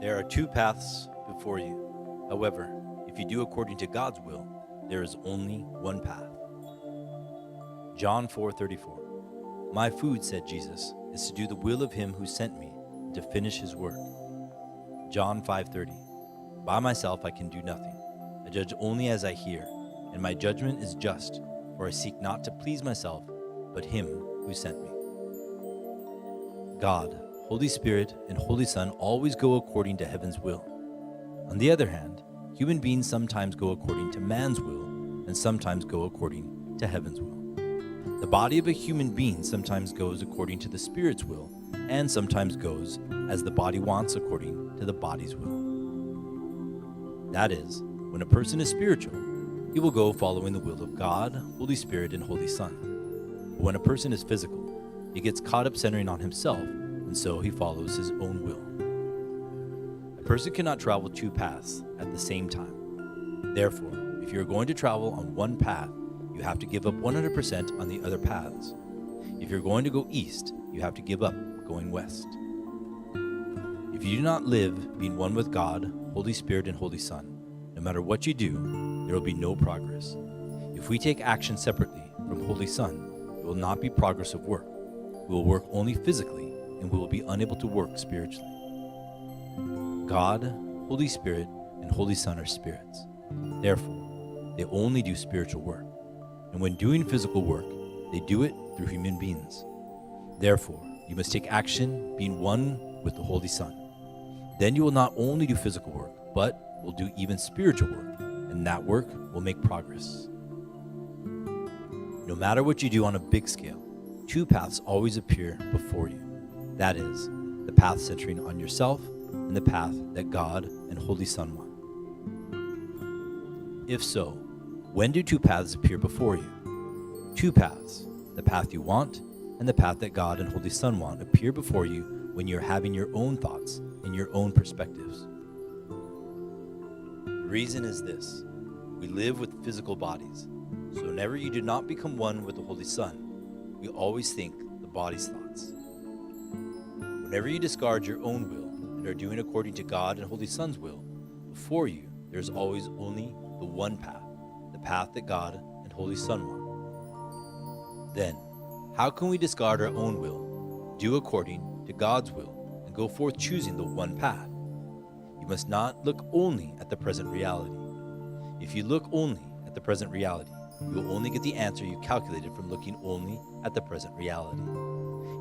There are two paths before you. However, if you do according to God's will, there is only one path. John 4:34. My food, said Jesus, is to do the will of him who sent me, and to finish his work. John 5:30. By myself I can do nothing. I judge only as I hear, and my judgment is just, for I seek not to please myself, but him who sent me. God, Holy Spirit, and Holy Son always go according to heaven's will. On the other hand, human beings sometimes go according to man's will, and sometimes go according to heaven's will. The body of a human being sometimes goes according to the Spirit's will, and sometimes goes as the body wants according to the body's will. That is, when a person is spiritual, he will go following the will of God, Holy Spirit, and Holy Son. But when a person is physical, he gets caught up centering on himself, and so he follows his own will. A person cannot travel two paths at the same time. Therefore, if you are going to travel on one path, you have to give up 100% on the other paths. If you're going to go east, you have to give up going west. If you do not live being one with God, Holy Spirit, and Holy Son, no matter what you do, there will be no progress. If we take action separately from Holy Son, it will not be progress of work. We will work only physically, and we will be unable to work spiritually. God, Holy Spirit, and Holy Son are spirits. Therefore, they only do spiritual work. And when doing physical work, they do it through human beings. Therefore, you must take action being one with the Holy Son. Then you will not only do physical work, but will do even spiritual work, and that work will make progress. No matter what you do on a big scale, two paths always appear before you. That is, the path centering on yourself and the path that God and Holy Son want. If so, when do two paths appear before you? Two paths, the path you want and the path that God and Holy Son want, appear before you when you're having your own thoughts and your own perspectives. The reason is this: we live with physical bodies, so whenever you do not become one with the Holy Son, you always think the body's thoughts. Whenever you discard your own will and are doing according to God and Holy Son's will, before you there is always only the one path, the path that God and Holy Son want. Then, how can we discard our own will, do according to God's will, and go forth choosing the one path? You must not look only at the present reality. If you look only at the present reality, you will only get the answer you calculated from looking only at the present reality.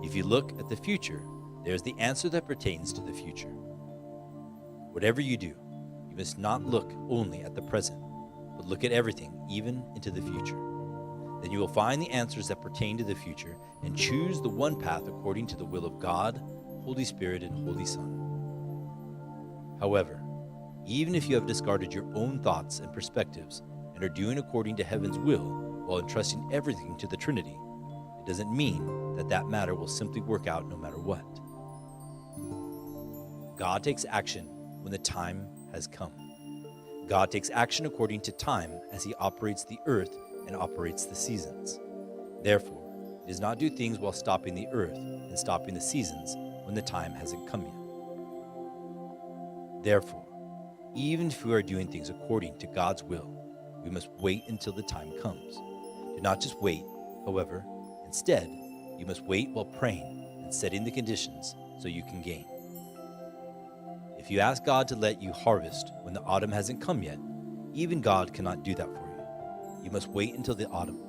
If you look at the future, there is the answer that pertains to the future. Whatever you do, you must not look only at the present, but look at everything, even into the future. Then you will find the answers that pertain to the future and choose the one path according to the will of God, Holy Spirit, and Holy Son. However, even if you have discarded your own thoughts and perspectives and are doing according to heaven's will while entrusting everything to the Trinity, it doesn't mean that that matter will simply work out no matter what. God takes action when the time has come. God takes action according to time as he operates the earth and operates the seasons. Therefore, he does not do things while stopping the earth and stopping the seasons when the time hasn't come yet. Therefore, even if we are doing things according to God's will, we must wait until the time comes. Do not just wait, however. Instead, you must wait while praying and setting the conditions so you can gain. If you ask God to let you harvest when the autumn hasn't come yet, even God cannot do that for you. You must wait until the autumn.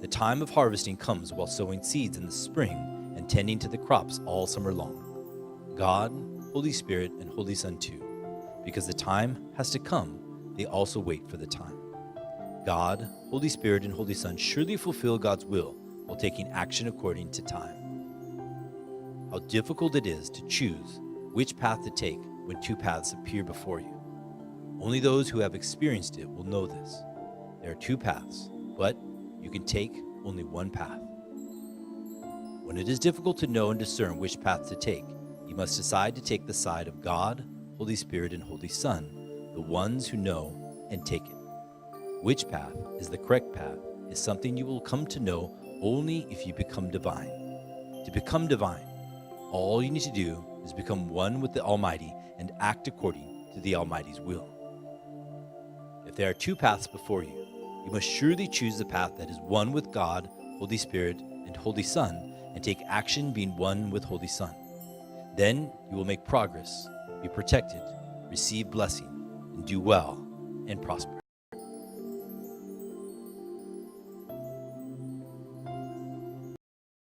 The time of harvesting comes while sowing seeds in the spring and tending to the crops all summer long. God, Holy Spirit, and Holy Son too. Because the time has to come, they also wait for the time. God, Holy Spirit, and Holy Son surely fulfill God's will while taking action according to time. How difficult it is to choose which path to take when two paths appear before you. Only those who have experienced it will know this. There are two paths, but you can take only one path. When it is difficult to know and discern which path to take, you must decide to take the side of God, Holy Spirit, and Holy Son, the ones who know, and take it. Which path is the correct path is something you will come to know only if you become divine. To become divine, all you need to do is become one with the Almighty and act according to the Almighty's will. If there are two paths before you, you must surely choose the path that is one with God, Holy Spirit, and Holy Son, and take action being one with Holy Son. Then you will make progress, be protected, receive blessing, and do well and prosper.